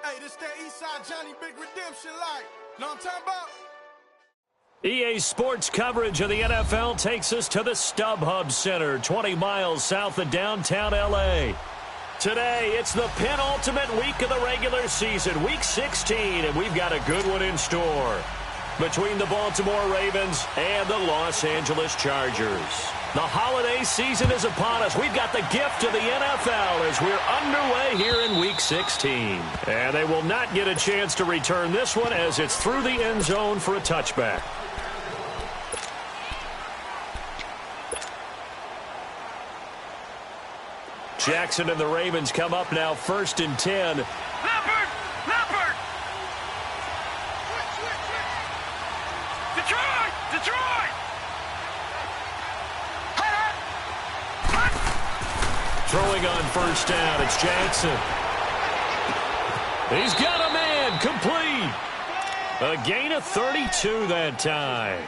Hey, this that Eastside Johnny Big Redemption like. Know what I'm talking about? EA Sports coverage of the NFL takes us to the StubHub Center, 20 miles south of downtown L.A. Today, it's the penultimate week of the regular season, Week 16, and we've got a good one in store between the Baltimore Ravens and the Los Angeles Chargers. The holiday season is upon us. We've got the gift of the NFL as we're underway here in Week 16. And they will not get a chance to return this one as it's through the end zone for a touchback. Jackson and the Ravens come up now 1st and 10. Leopard! Detroit! Throwing on 1st down, it's Jackson. He's got a man, complete. A gain of 32 that time.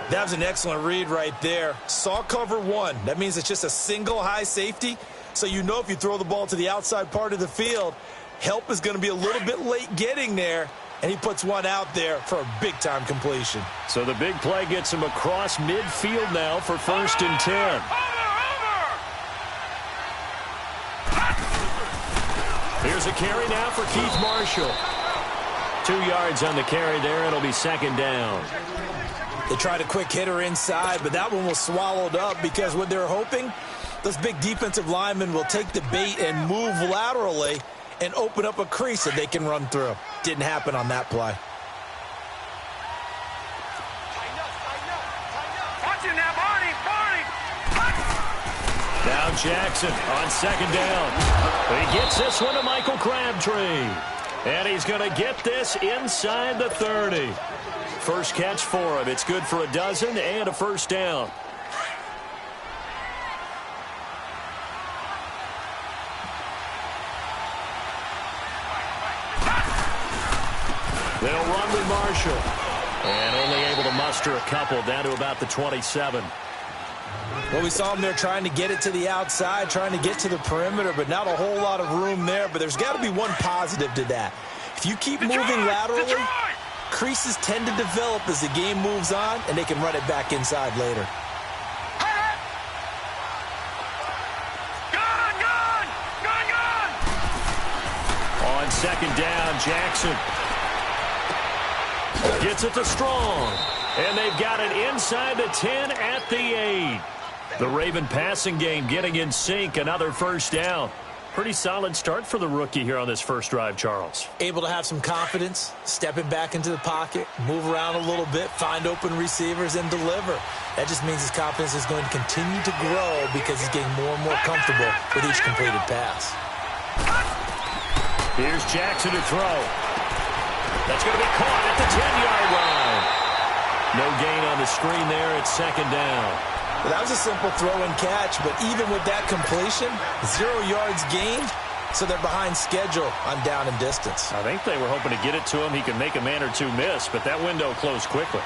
That was an excellent read right there. Saw cover one. That means it's just a single high safety. So you know if you throw the ball to the outside part of the field, help is going to be a little bit late getting there, and he puts one out there for a big-time completion. So the big play gets him across midfield now for 1st and 10. Here's a carry now for Keith Marshall. 2 yards on the carry there. It'll be 2nd down. They tried a quick hitter inside, but that one was swallowed up because what they're hoping, those big defensive linemen will take the bait and move laterally and open up a crease that they can run through. Didn't happen on that play. Watch it now, Barney! Now Jackson on 2nd down. He gets this one to Michael Crabtree. And he's going to get this inside the 30. First catch for him. It's good for a dozen and a 1st down. They'll run with Marshall. And only able to muster a couple down to about the 27. Well, we saw him there trying to get it to the outside, trying to get to the perimeter, but not a whole lot of room there. But there's got to be one positive to that. If you keep moving laterally, creases tend to develop as the game moves on, and they can run it back inside later. On 2nd down, Jackson gets it to Strong. And they've got it inside the 10 at the 8. The Raven passing game getting in sync. Another 1st down. Pretty solid start for the rookie here on this first drive, Charles. Able to have some confidence, stepping back into the pocket, move around a little bit, find open receivers, and deliver. That just means his confidence is going to continue to grow because he's getting more and more comfortable with each completed pass. Here's Jackson to throw. That's going to be caught at the 10-yard line. No gain on the screen there. It's 2nd down. Well, that was a simple throw and catch, but even with that completion, 0 yards gained, so they're behind schedule on down and distance. I think they were hoping to get it to him. He could make a man or two miss, but that window closed quickly.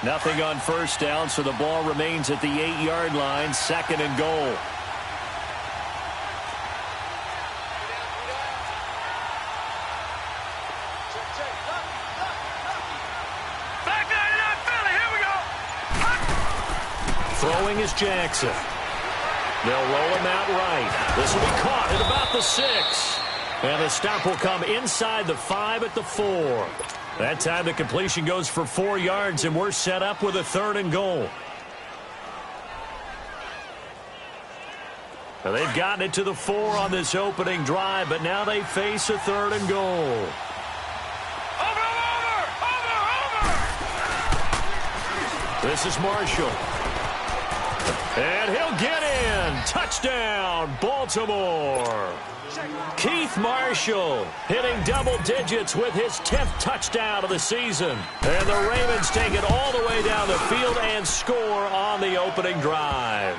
Nothing on 1st down, so the ball remains at the 8-yard line, 2nd and goal. Throwing is Jackson. They'll roll him out right. This will be caught at about the 6. And the stop will come inside the 5 at the 4. That time the completion goes for 4 yards, and we're set up with a 3rd and goal. Now they've gotten it to the 4 on this opening drive, but now they face a 3rd and goal. This is Marshall. And he'll get in. Touchdown, Baltimore. Keith Marshall hitting double digits with his 10th touchdown of the season. And the Ravens take it all the way down the field and score on the opening drive.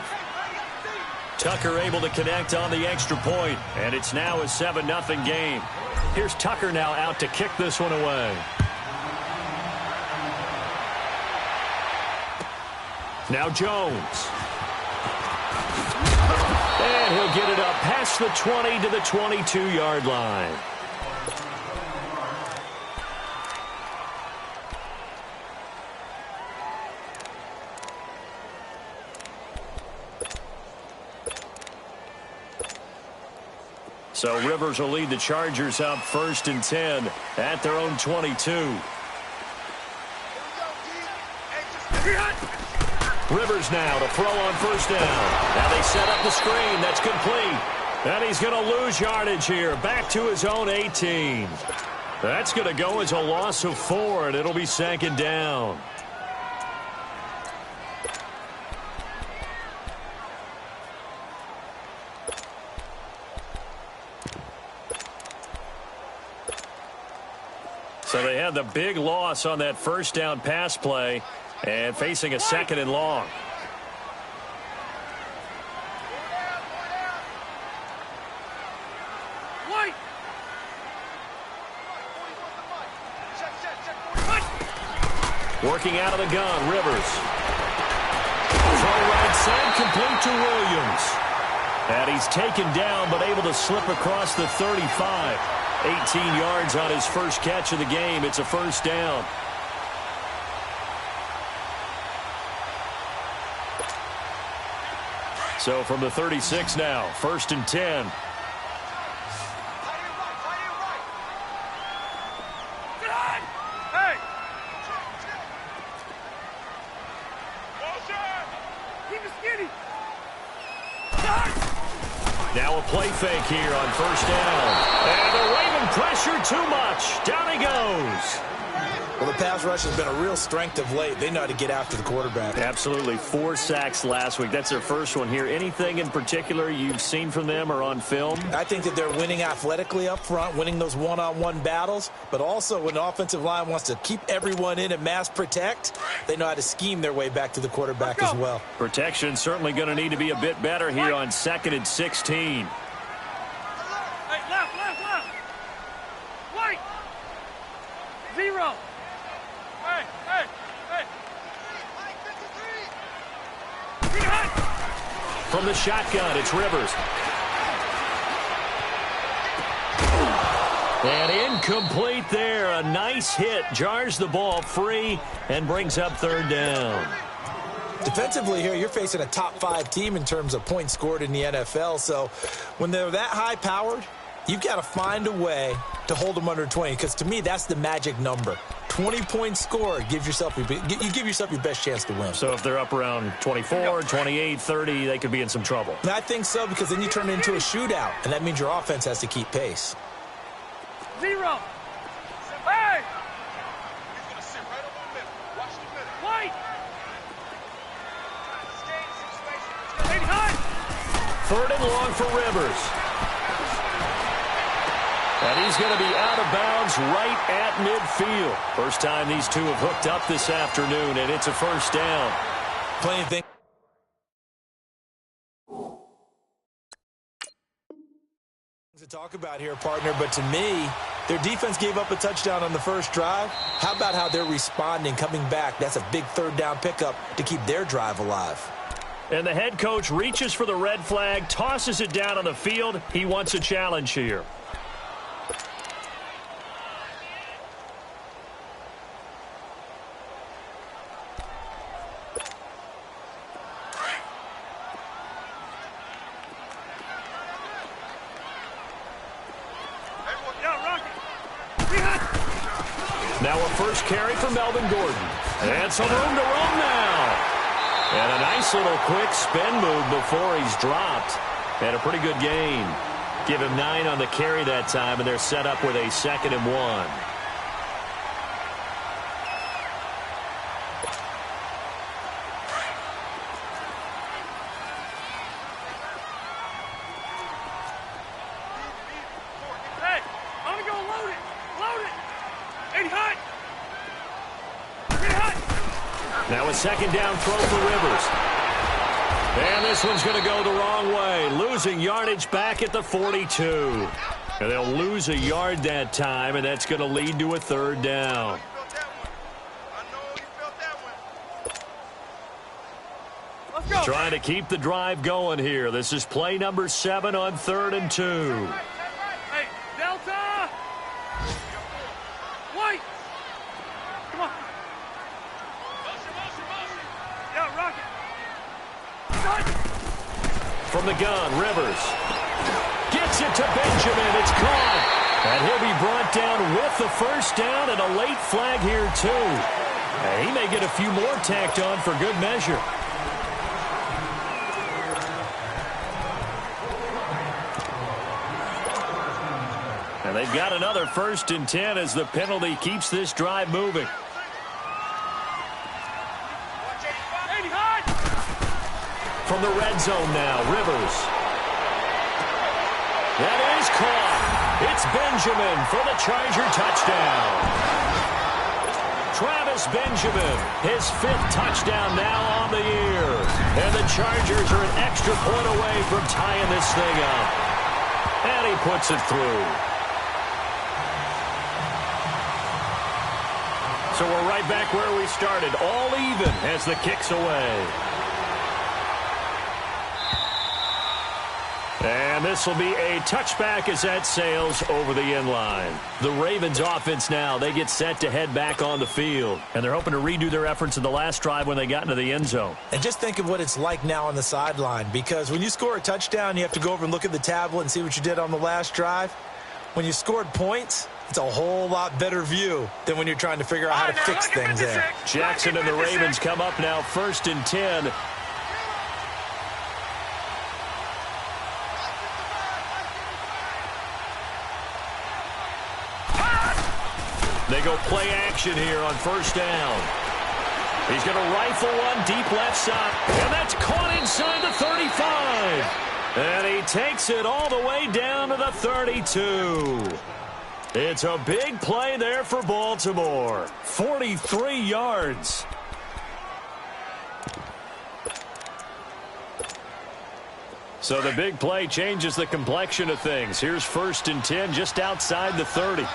Tucker able to connect on the extra point, and it's now a 7-0 game. Here's Tucker now out to kick this one away. Now Jones. And he'll get it up past the 20 to the 22-yard line. So Rivers will lead the Chargers up 1st and 10 at their own 22. Rivers now to throw on 1st down. Now they set up the screen. That's complete. And he's going to lose yardage here. Back to his own 18. That's going to go as a loss of 4, and it'll be 2nd down. So they had the big loss on that 1st down pass play and facing a 2nd and long. Working out of the gun, Rivers. Throw right side, complete to Williams. And he's taken down but able to slip across the 35. 18 yards on his first catch of the game. It's a 1st down. So from the 36 now, 1st and 10. Hey! Keep it skinny. Now a play fake here on 1st down. And they're waving pressure too much. Down he goes. Well, the pass rush has been a real strength of late. They know how to get after the quarterback. Absolutely. 4 sacks last week. That's their first one here. Anything in particular you've seen from them or on film? I think that they're winning athletically up front, winning those one-on-one battles, but also when the offensive line wants to keep everyone in and mass protect, they know how to scheme their way back to the quarterback as well. Protection certainly going to need to be a bit better here on 2nd and 16. Hey, left. White. 0. Hey. From the shotgun, it's Rivers. And incomplete there. A nice hit. Jars the ball free and brings up 3rd down. Defensively here, you're facing a top 5 team in terms of points scored in the NFL. So when they're that high-powered, you've got to find a way to hold them under 20, because to me, that's the magic number. 20 points scored, you give yourself your best chance to win. So if they're up around 24, 28, 30, they could be in some trouble. And I think so, because then you turn it into a shootout, and that means your offense has to keep pace. 0. Hey! He's going to sit right over the middle. Watch the middle. White! 3rd and long for Rivers. And he's going to be out of bounds right at midfield. First time these two have hooked up this afternoon, and it's a 1st down. Plenty of things to talk about here, partner, but to me, their defense gave up a touchdown on the first drive. How about how they're responding, coming back? That's a big 3rd down pickup to keep their drive alive. And the head coach reaches for the red flag, tosses it down on the field. He wants a challenge here. Now a first carry for Melvin Gordon. And some room to roam now. And a nice little quick spin move before he's dropped. And a pretty good gain. Give him 9 on the carry that time, and they're set up with a 2nd and 1. Hey, I'm going to go load it. Load it. 80 hot. Now a 2nd down throw for Rivers. And this one's going to go the wrong way. Losing yardage back at the 42. And they'll lose a yard that time, and that's going to lead to a 3rd down. Let's go. Trying to keep the drive going here. This is play number 7 on 3rd and 2. Hey, Delta! White! Come on. Yeah, rocket. From the gun, Rivers. Gets it to Benjamin. It's caught. And he'll be brought down with the first down and a late flag here, too. And he may get a few more tacked on for good measure. And they've got another 1st and 10 as the penalty keeps this drive moving. From the red zone now, Rivers. That is caught. It's Benjamin for the Charger touchdown. Travis Benjamin, his 5th touchdown now on the year. And the Chargers are an extra point away from tying this thing up. And he puts it through. So we're right back where we started, all even as the kick's away. And this will be a touchback as that sails over the end line. The Ravens offense now, they get set to head back on the field. And they're hoping to redo their efforts in the last drive when they got into the end zone. And just think of what it's like now on the sideline, because when you score a touchdown, you have to go over and look at the tablet and see what you did on the last drive. When you scored points, it's a whole lot better view than when you're trying to figure out how to fix things there. Jackson and the Ravens come up now 1st and 10. They go play action here on 1st down. He's going to rifle one deep left side. And that's caught inside the 35. And he takes it all the way down to the 32. It's a big play there for Baltimore. 43 yards. So the big play changes the complexion of things. Here's 1st and 10 just outside the 30.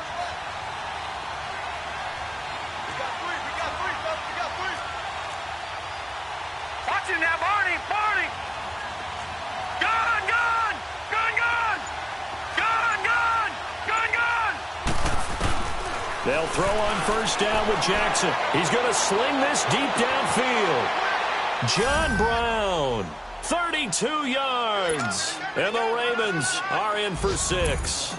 They'll throw on 1st down with Jackson. He's going to sling this deep downfield. John Brown, 32 yards. And the Ravens are in for 6.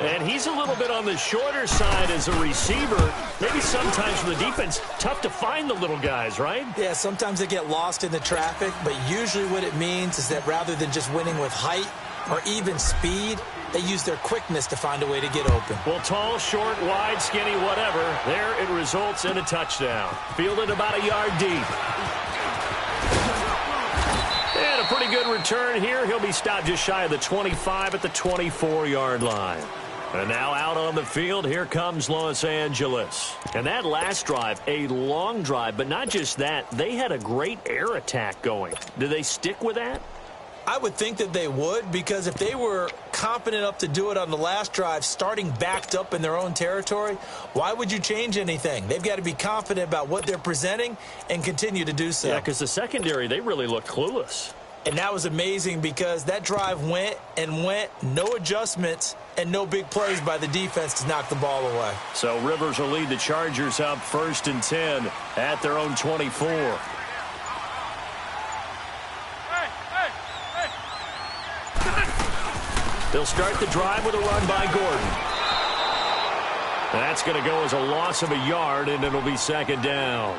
And he's a little bit on the shorter side as a receiver. Maybe sometimes for the defense, tough to find the little guys, right? Yeah, sometimes they get lost in the traffic, but usually what it means is that rather than just winning with height or even speed, they use their quickness to find a way to get open. Well, tall, short, wide, skinny, whatever, there it results in a touchdown. Fielded about a yard deep. And a pretty good return here. He'll be stopped just shy of the 25 at the 24-yard line. And now out on the field, here comes Los Angeles. And that last drive, a long drive, but not just that. They had a great air attack going. Do they stick with that? I would think that they would, because if they were confident enough to do it on the last drive, starting backed up in their own territory, why would you change anything? They've got to be confident about what they're presenting and continue to do so. Yeah, because the secondary, they really looked clueless. And that was amazing because that drive went and went, no adjustments, and no big plays by the defense to knock the ball away. So Rivers will lead the Chargers up 1st and 10 at their own 24. They'll start the drive with a run by Gordon. That's going to go as a loss of a yard, and it'll be 2nd down.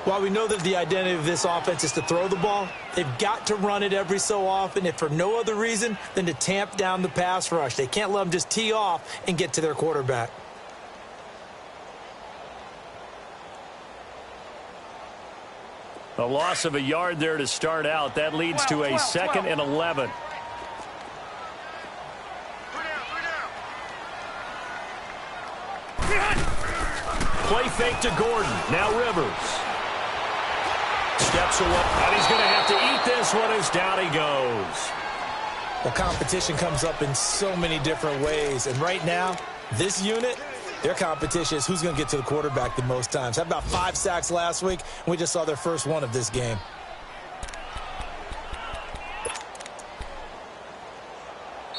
While we know that the identity of this offense is to throw the ball, they've got to run it every so often, if for no other reason than to tamp down the pass rush. They can't let them just tee off and get to their quarterback. A loss of a yard there to start out. That leads to a 2nd and 11. Play fake to Gordon. Now Rivers. Steps away. And he's going to have to eat this one as down he goes. Well, competition comes up in so many different ways. And right now, this unit, their competition is who's going to get to the quarterback the most times. Had about 5 sacks last week, and we just saw their first one of this game.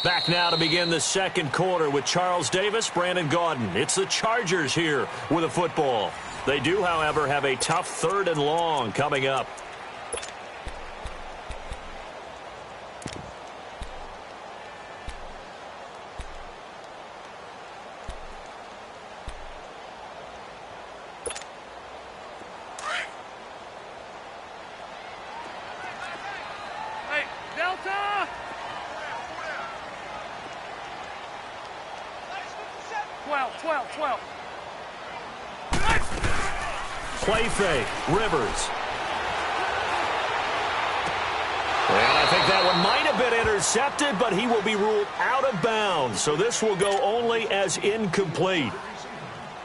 Back now to begin the second quarter with Charles Davis, Brandon Gaudin. It's the Chargers here with a football. They do, however, have a tough 3rd and long coming up. Hey, Delta! 12. Play fake, Rivers. And I think that one might have been intercepted, but he will be ruled out of bounds. So this will go only as incomplete.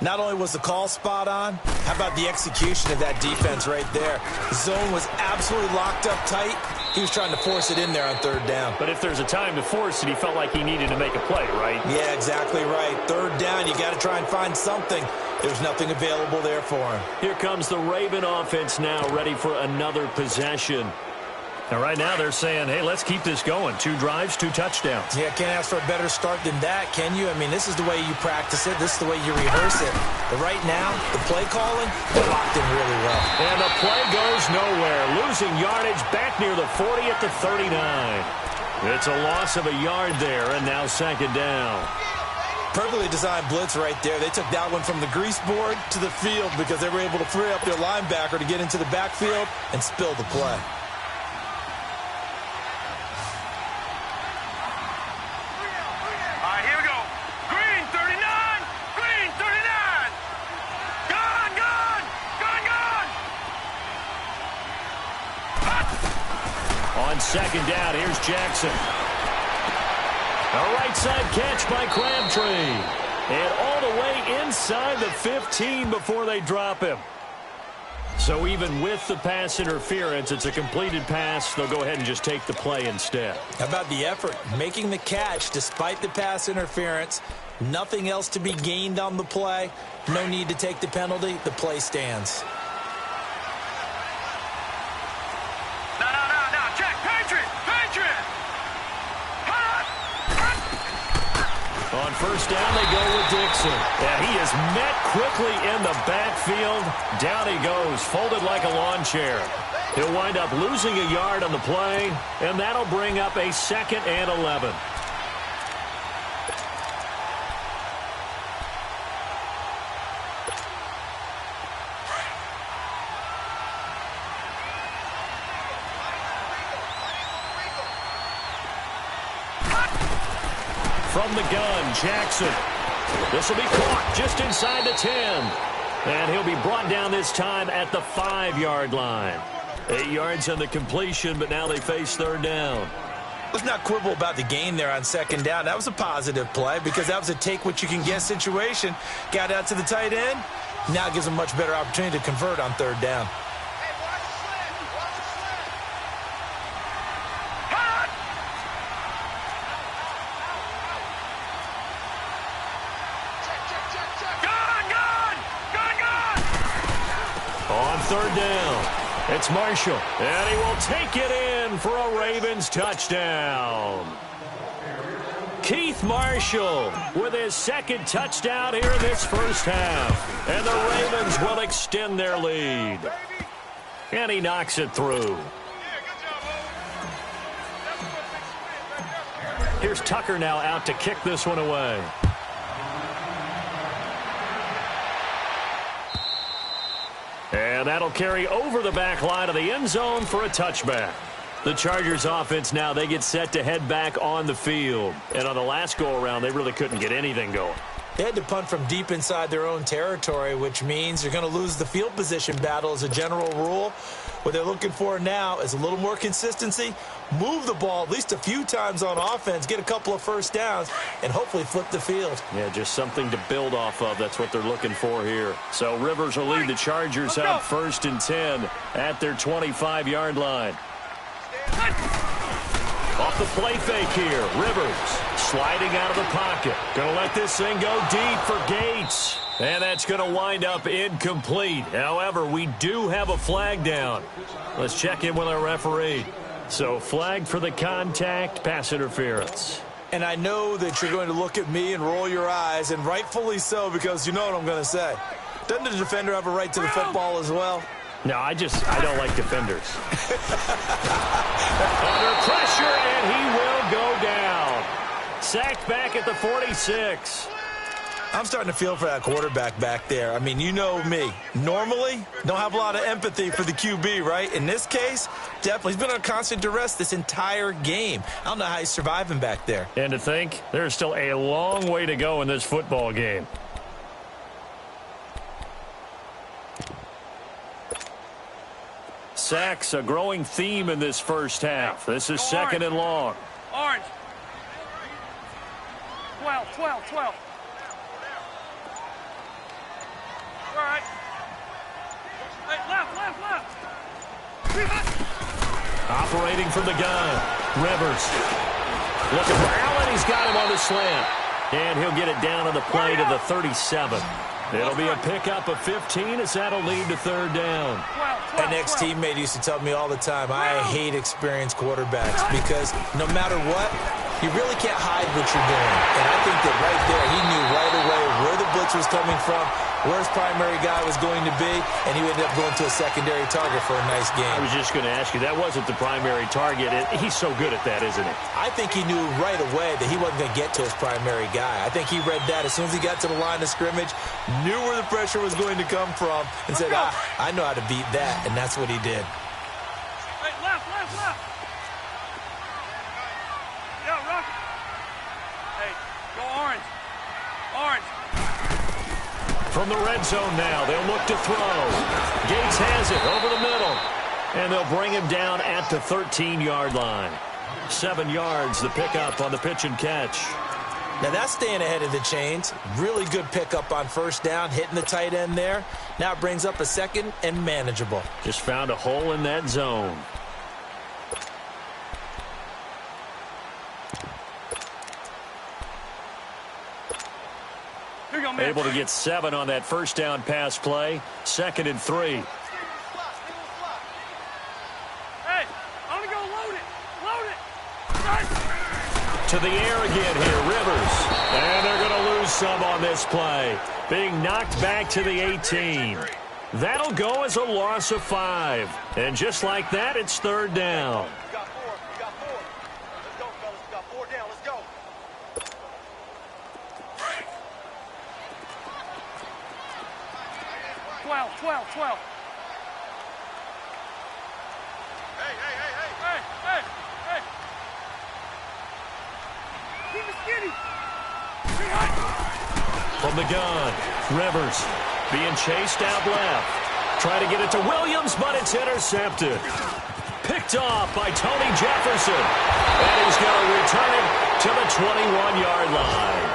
Not only was the call spot on, how about the execution of that defense right there? The zone was absolutely locked up tight. He was trying to force it in there on 3rd down. But if there's a time to force it, he felt like he needed to make a play, right? Yeah, exactly right. 3rd down, you got to try and find something. There's nothing available there for him. Here comes the Raven offense now, ready for another possession. Now, right now, they're saying, hey, let's keep this going. 2 drives, 2 touchdowns. Yeah, can't ask for a better start than that, can you? I mean, this is the way you practice it. This is the way you rehearse it. But right now, the play calling, they're locked in really well. And the play goes nowhere. Losing yardage back near the 40 at the 39. It's a loss of a yard there, and now 2nd down. Perfectly designed blitz right there. They took that one from the grease board to the field because they were able to free up their linebacker to get into the backfield and spill the play. On 2nd down, here's Jackson. A right side catch by Crabtree. And all the way inside the 15 before they drop him. So even with the pass interference, it's a completed pass. They'll go ahead and just take the play instead. How about the effort? Making the catch despite the pass interference. Nothing else to be gained on the play. No need to take the penalty. The play stands. On 1st down, they go with Dixon. And he is met quickly in the backfield. Down he goes, folded like a lawn chair. He'll wind up losing a yard on the play, and that'll bring up a 2nd and 11. From the gun, Jackson. This will be caught just inside the 10. And he'll be brought down this time at the 5-yard line. 8 yards on the completion, but now they face 3rd down. Let's not quibble about the gain there on 2nd down. That was a positive play because that was a take-what-you-can-get situation. Got out to the tight end. Now gives them much better opportunity to convert on 3rd down. On 3rd down, it's Marshall, and he will take it in for a Ravens touchdown. Keith Marshall with his 2nd touchdown here in this 1st half. And the Ravens will extend their lead. And he knocks it through. Here's Tucker now out to kick this one away. And that'll carry over the back line of the end zone for a touchback. The Chargers offense now, they get set to head back on the field. And on the last go-around, they really couldn't get anything going. They had to punt from deep inside their own territory, which means you're going to lose the field position battle as a general rule. What they're looking for now is a little more consistency, move the ball at least a few times on offense, get a couple of 1st downs, and hopefully flip the field. Yeah, just something to build off of. That's what they're looking for here. So Rivers will lead the Chargers out 1st and 10 at their 25-yard line. Off the play fake here, Rivers sliding out of the pocket. Going to let this thing go deep for Gates. And that's going to wind up incomplete. However, we do have a flag down. Let's check in with our referee. So flag for the contact, pass interference. And I know that you're going to look at me and roll your eyes, and rightfully so, because you know what I'm going to say. Doesn't the defender have a right to the football as well? No, I don't like defenders. Under pressure, and he will go down. Sacked back at the 46. I'm starting to feel for that quarterback back there. I mean, you know me. Normally, don't have a lot of empathy for the QB, right? In this case, definitely. He's been on constant duress this entire game. I don't know how he's surviving back there. And to think, there's still a long way to go in this football game. Sacks, a growing theme in this first half. This is second and long. Orange. 12. All right. Hey, left. Operating from the gun. Rivers. Looking for Allen. He's got him on the slant. And he'll get it down on the play to the 37. It'll be a pickup of 15 as that'll lead to third down. An ex-teammate used to tell me all the time, I hate experienced quarterbacks because no matter what, you really can't hide what you're doing. And I think that right there, he knew right away where the blitz was coming from, where his primary guy was going to be, and he ended up going to a secondary target for a nice game. I was just going to ask you, that wasn't the primary target. He's so good at that, isn't he? I think he knew right away that he wasn't going to get to his primary guy. I think he read that as soon as he got to the line of scrimmage, knew where the pressure was going to come from, and said, I know how to beat that, and that's what he did. Hey, left. Yeah, rock. Hey, go orange. From the red zone now, they'll look to throw. Gates has it over the middle. And they'll bring him down at the 13-yard line. 7 yards, the pickup on the pitch and catch. Now that's staying ahead of the chains. Really good pickup on first down, hitting the tight end there. Now it brings up a second and manageable. Just found a hole in that zone. Able to get 7 on that first down pass play. 2nd and 3. Hey, I'm going to go load it. To the air again here, Rivers. And they're going to lose some on this play. Being knocked back to the 18. That'll go as a loss of 5. And just like that, it's third down. You got 4. Let's go, fellas. We got 4 down. Let's go. Twelve. Hey. Keep it skinny. From the gun, Rivers being chased out left. Try to get it to Williams, but it's intercepted. Picked off by Tony Jefferson. And he's going to return it to the 21-yard line.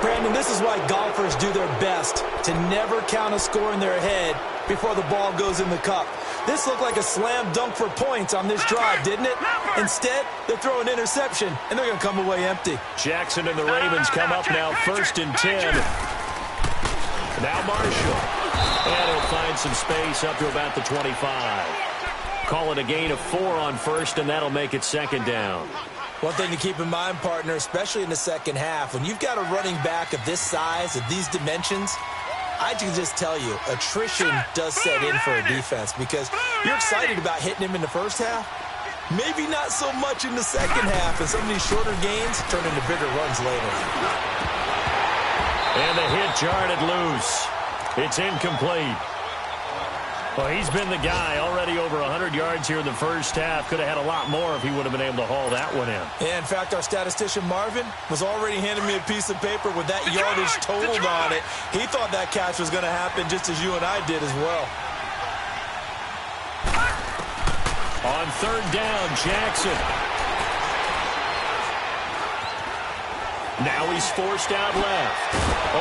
Brandon, this is why golfers do their best to never count a score in their head before the ball goes in the cup. This looked like a slam dunk for points on this drive, didn't it? Instead, they throw an interception, and they're going to come away empty. Jackson and the Ravens come up now 1st and 10. Now Marshall. And he'll find some space up to about the 25. Call it a gain of 4 on first, and that'll make it 2nd down. One thing to keep in mind, partner, especially in the second half, when you've got a running back of this size, of these dimensions, I can just tell you, attrition does set in for a defense because you're excited about hitting him in the first half. Maybe not so much in the second half, and some of these shorter gains turn into bigger runs later. And the hit jarred loose. It's incomplete. Well, he's been the guy already over 100 yards here in the first half. Could have had a lot more if he would have been able to haul that one in. Yeah, in fact, our statistician Marvin was already handing me a piece of paper with that yardage totaled on it. He thought that catch was going to happen just as you and I did as well. On 3rd down, Jackson. Now he's forced out left.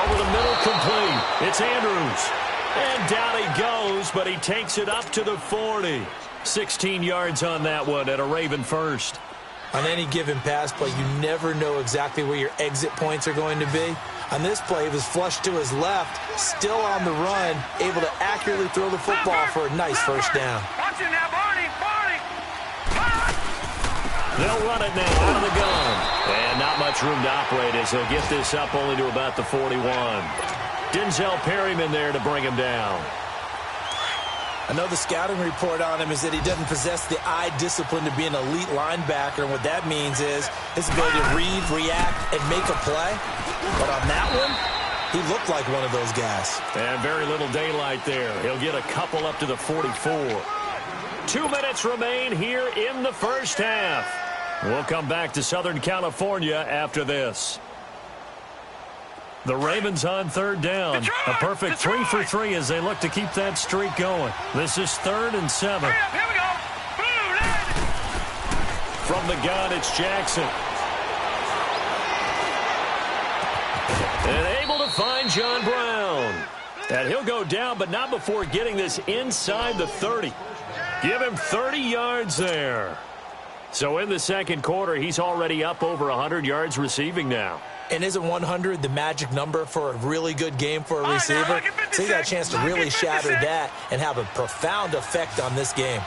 Over the middle, complete. It's Andrews. And down he goes, but he takes it up to the 40. 16 yards on that one at a Raven first. On any given pass play, you never know exactly where your exit points are going to be. On this play, he was flushed to his left, still on the run, able to accurately throw the football for a nice first down. Watch it now, Barney. They'll run it now out of the gun. And not much room to operate as he'll get this up only to about the 41. Denzel Perryman there to bring him down. I know the scouting report on him is that he doesn't possess the eye discipline to be an elite linebacker, and what that means is his ability to read, react, and make a play. But on that one, he looked like one of those guys. And very little daylight there. He'll get a couple up to the 44. 2 minutes remain here in the first half. We'll come back to Southern California after this. The Ravens on third down. A perfect 3 for 3 as they look to keep that streak going. This is 3rd and 7. Here we go. From the gun, it's Jackson. And able to find John Brown. And he'll go down, but not before getting this inside the 30. Give him 30 yards there. So in the second quarter, he's already up over 100 yards receiving now. And isn't 100 the magic number for a really good game for a receiver? So he got a chance to really shatter that and have a profound effect on this game.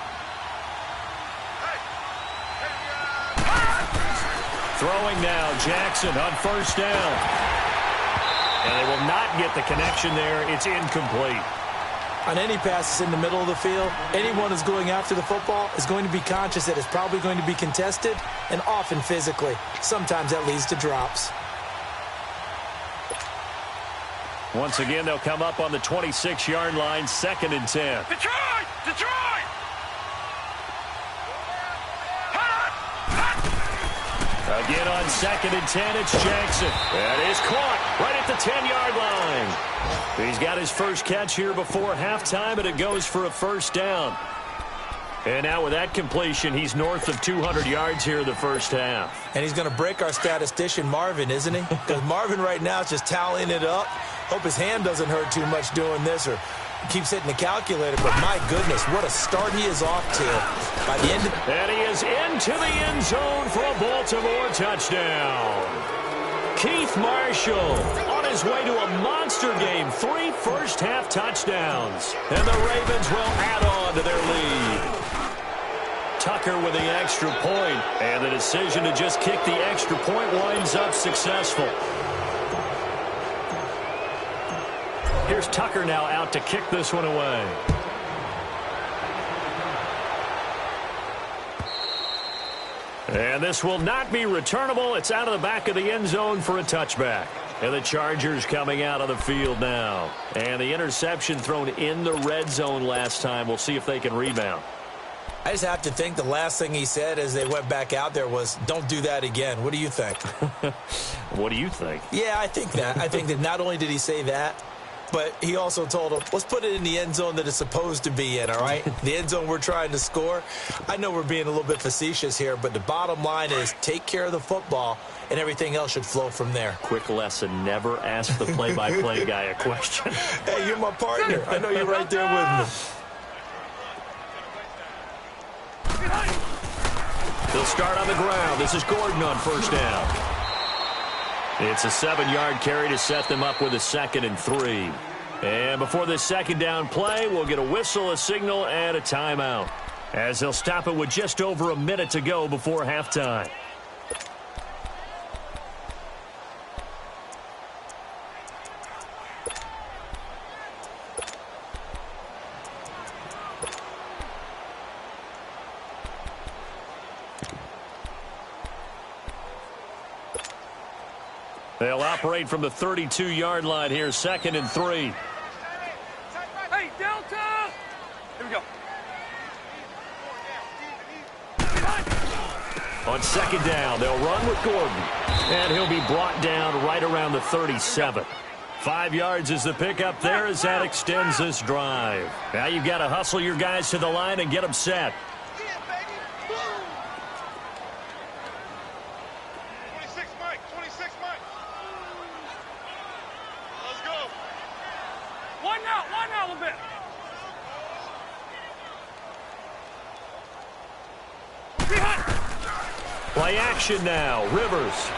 Throwing now, Jackson on first down. And they will not get the connection there. It's incomplete. On any passes in the middle of the field, anyone who's going after the football is going to be conscious that it's probably going to be contested, and often physically. Sometimes that leads to drops. Once again, they'll come up on the 26-yard line, 2nd and 10. Detroit! Detroit! Again on 2nd and 10, it's Jackson. That is caught right at the 10-yard line. He's got his first catch here before halftime, and it goes for a first down. And now with that completion, he's north of 200 yards here in the first half. And he's going to break our statistician, Marvin, isn't he? Because Marvin right now is just tallying it up. Hope his hand doesn't hurt too much doing this or keeps hitting the calculator. But my goodness, what a start he is off to. By the end of and he is into the end zone for a Baltimore touchdown. Keith Marshall on his way to a monster game. 3 first-half touchdowns. And the Ravens will add on to their lead. Tucker with the extra point, and the decision to just kick the extra point winds up successful. Here's Tucker now out to kick this one away. And this will not be returnable. It's out of the back of the end zone for a touchback. And the Chargers coming out of the field now. And the interception thrown in the red zone last time. We'll see if they can rebound. I just have to think the last thing he said as they went back out there was, don't do that again. What do you think? What do you think? Yeah, I think that. I think that not only did he say that, but he also told him, let's put it in the end zone that it's supposed to be in, all right? The end zone we're trying to score. I know we're being a little bit facetious here, but the bottom line is take care of the football, and everything else should flow from there. Quick lesson, never ask the play-by-play guy a question. Hey, you're my partner. I know you're right there with me. They'll start on the ground. This is Gordon on first down. It's a 7-yard carry to set them up with a 2nd and 3. And before this second down play, we'll get a whistle, a signal, and a timeout, as they'll stop it with just over a minute to go before halftime. They'll operate from the 32-yard line here, 2nd and 3. Hey, Delta! Here we go. On 2nd down, they'll run with Gordon. And he'll be brought down right around the 37. 5 yards is the pickup there as that extends this drive. Now you've got to hustle your guys to the line and get them set. 26 Mike, 26 Mike. Let's go. One out a little bit. Play action now. Rivers.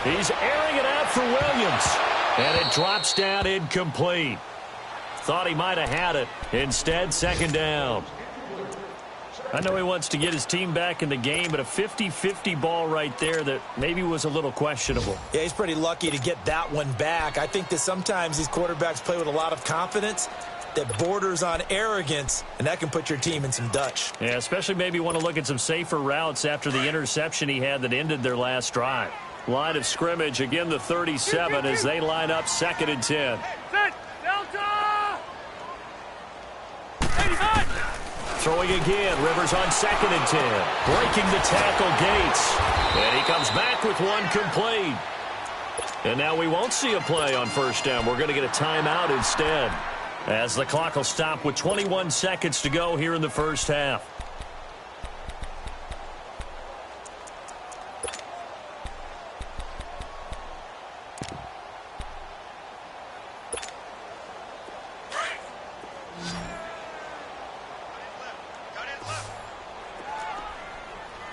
He's airing it out for Williams. And it drops down incomplete. Thought he might have had it. Instead, 2nd down. I know he wants to get his team back in the game, but a 50-50 ball right there that maybe was a little questionable. Yeah, he's pretty lucky to get that one back. I think that sometimes these quarterbacks play with a lot of confidence that borders on arrogance, and that can put your team in some Dutch. Yeah, especially maybe want to look at some safer routes after the interception he had that ended their last drive. Line of scrimmage, again the 37 as they line up 2nd and 10. Delta! Throwing again, Rivers on 2nd and 10. Breaking the tackle, Gates. And he comes back with one complete. And now we won't see a play on 1st down. We're going to get a timeout instead, as the clock will stop with 21 seconds to go here in the 1st half.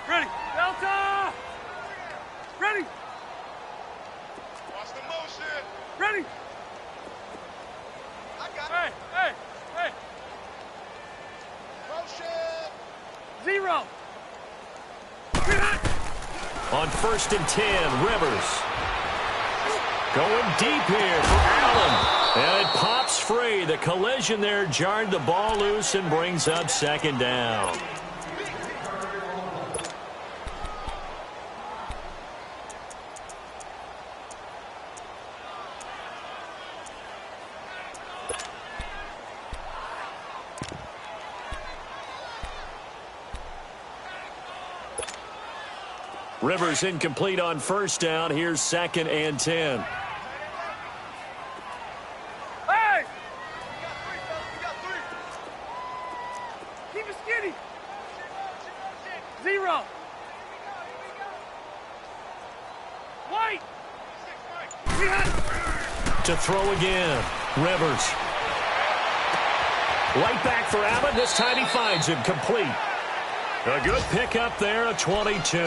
Ready. Delta! Ready. Watch the motion. Ready. I got it. Hey. Motion. 0. On 1st and 10, Rivers. Going deep here for Allen. And it pops free. The collision there jarred the ball loose and brings up 2nd down. Rivers incomplete on 1st down. Here's 2nd and 10. Hey! We got 3. Keep it skinny. 0. White. To throw again. Rivers. Right back for Abbott. This time he finds him complete. A good pickup there, a 22.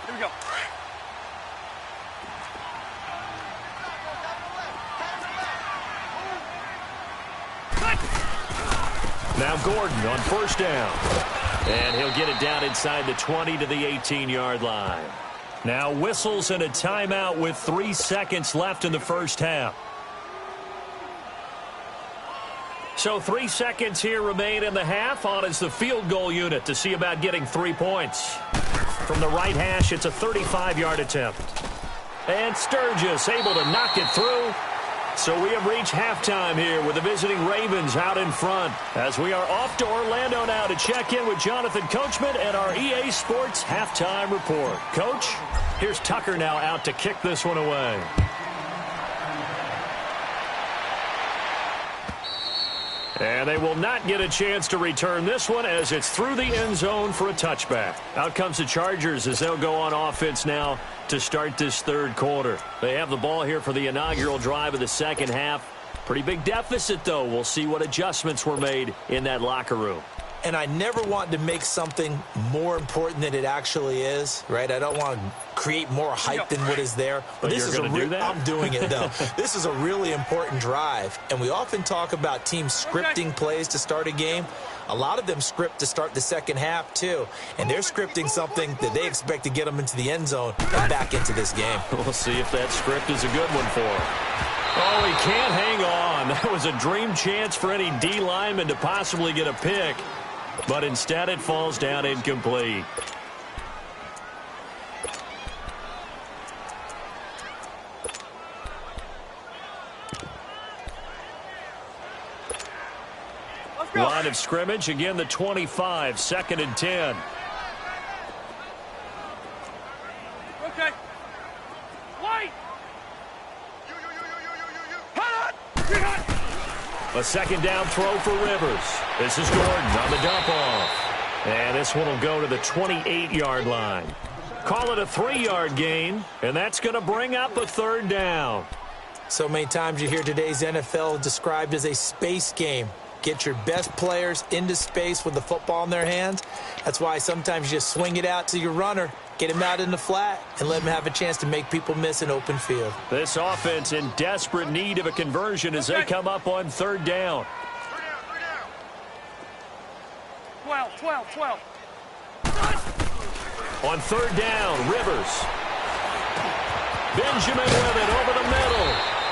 Here we go. Now Gordon on 1st down. And he'll get it down inside the 20 to the 18-yard line. Now whistles and a timeout with 3 seconds left in the 1st half. So 3 seconds here remain in the half. On is the field goal unit to see about getting 3 points. From the right hash, it's a 35-yard attempt. And Sturgis able to knock it through. So we have reached halftime here with the visiting Ravens out in front, as we are off to Orlando now to check in with Jonathan Coachman and our EA Sports halftime report. Coach, here's Tucker now out to kick this one away. And they will not get a chance to return this one as it's through the end zone for a touchback. Out comes the Chargers as they'll go on offense now to start this 3rd quarter. They have the ball here for the inaugural drive of the 2nd half. Pretty big deficit, though. We'll see what adjustments were made in that locker room. And I never want to make something more important than it actually is, right? I don't want to create more hype than what is there. But this is I'm doing it, though. This is a really important drive. And we often talk about teams scripting plays to start a game. A lot of them script to start the 2nd half, too. And they're scripting something that they expect to get them into the end zone and back into this game. We'll see if that script is a good one for him. Oh, he can't hang on. That was a dream chance for any D lineman to possibly get a pick. But instead it falls down incomplete. Line of scrimmage, again the 25, 2nd and 10. Okay. White. A 2nd down throw for Rivers. This is Gordon on the dump off. And this one will go to the 28-yard line. Call it a 3-yard gain, and that's going to bring up a 3rd down. So many times you hear today's NFL described as a space game. get your best players into space with the football in their hands. That's why sometimes you just swing it out to your runner, get him out in the flat, and let him have a chance to make people miss an open field. This offense in desperate need of a conversion as they come up on third down. 12. On third down, Rivers. Benjamin with it over the middle.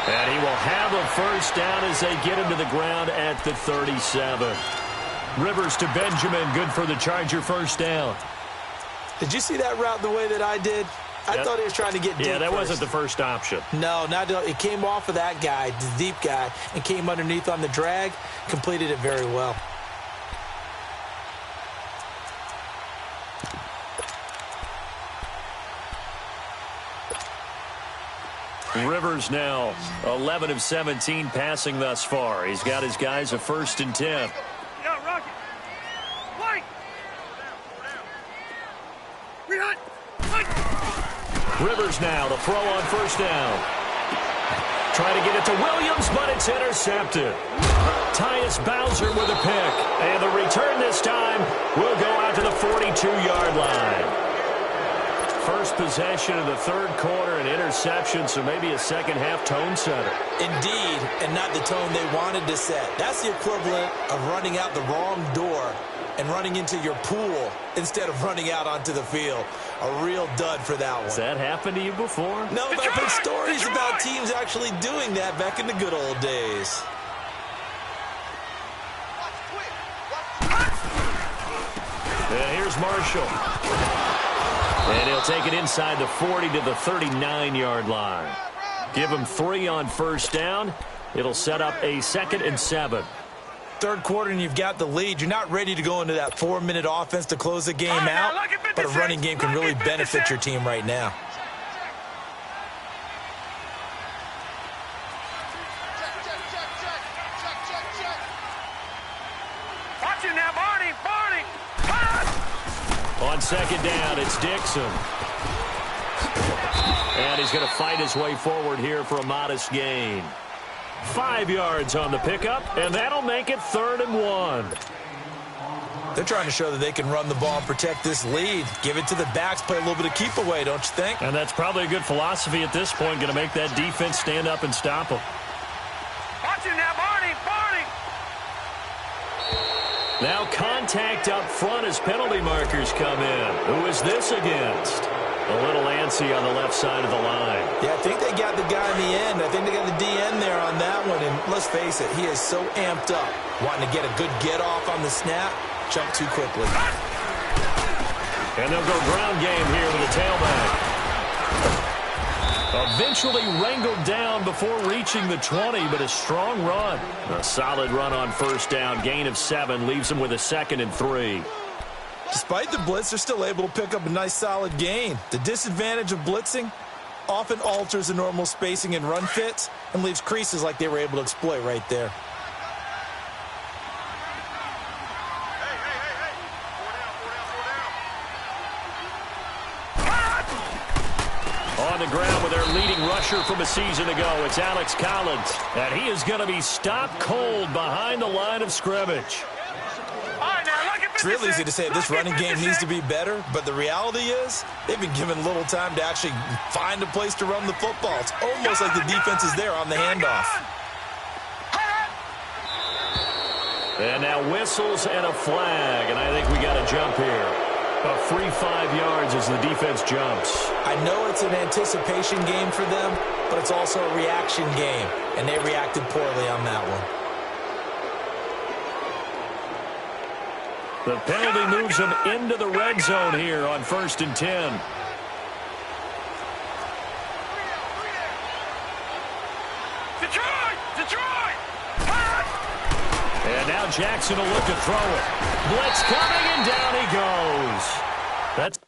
And he will have a first down as they get him to the ground at the 37. Rivers to Benjamin, good for the Charger first down. Did you see that route the way that I did? I thought he was trying to get deep. Yeah, that first. wasn't the first option. No, it came off of that guy, the deep guy, and came underneath on the drag, completed it very well. Rivers now 11 of 17 passing thus far. He's got his guys a 1st and 10. Yeah, Rocket. White. Rivers now, the throw on first down. Trying to get it to Williams, but it's intercepted. Tyus Bowser with a pick. And the return this time will go out to the 42-yard line. First possession of the third quarter, an interception, so maybe a second-half tone setter. Indeed, and not the tone they wanted to set. That's the equivalent of running out the wrong door and running into your pool instead of running out onto the field. A real dud for that one. Has that happened to you before? No, but I've heard stories about teams actually doing that back in the good old days. And here's Marshall. And he'll take it inside the 40 to the 39-yard line. Give him 3 on first down. It'll set up a 2nd and 7. Third quarter and you've got the lead. You're not ready to go into that 4-minute offense to close the game out, but a running game can really benefit your team right now. Watch it now, Barney. On second down, it's Dixon. And he's going to fight his way forward here for a modest gain. 5 yards on the pickup, and that'll make it 3rd and 1. They're trying to show that they can run the ball and protect this lead. Give it to the backs, play a little bit of keep away, don't you think? And that's probably a good philosophy at this point, going to make that defense stand up and stop them. Watch it now, Barney. Now contact up front as penalty markers come in. Who is this against? A little antsy on the left side of the line. Yeah, I think they got the guy in the end. I think they got the DN there on that one. And let's face it, he is so amped up, wanting to get a good get-off on the snap, jump too quickly. And they'll go ground game here with the tailback. Eventually wrangled down before reaching the 20, but a strong run. A solid run on first down. Gain of 7 leaves them with a 2nd and 3. Despite the blitz, they're still able to pick up a nice solid gain. The disadvantage of blitzing often alters the normal spacing and run fits and leaves creases like they were able to exploit right there. On the ground with their leading rusher from a season ago, it's Alex Collins. And he is going to be stopped cold behind the line of scrimmage. It's real easy to say this running game needs to be better, but the reality is they've been given little time to actually find a place to run the football. It's almost like the defense is there on the handoff. And now whistles and a flag, and I think we got a jump here. A free 5 yards as the defense jumps. I know it's an anticipation game for them, but it's also a reaction game, and they reacted poorly on that one. The penalty moves them into the red zone here on 1st and 10. Detroit! And now Jackson will look to throw it. Blitz coming, and down he goes. That's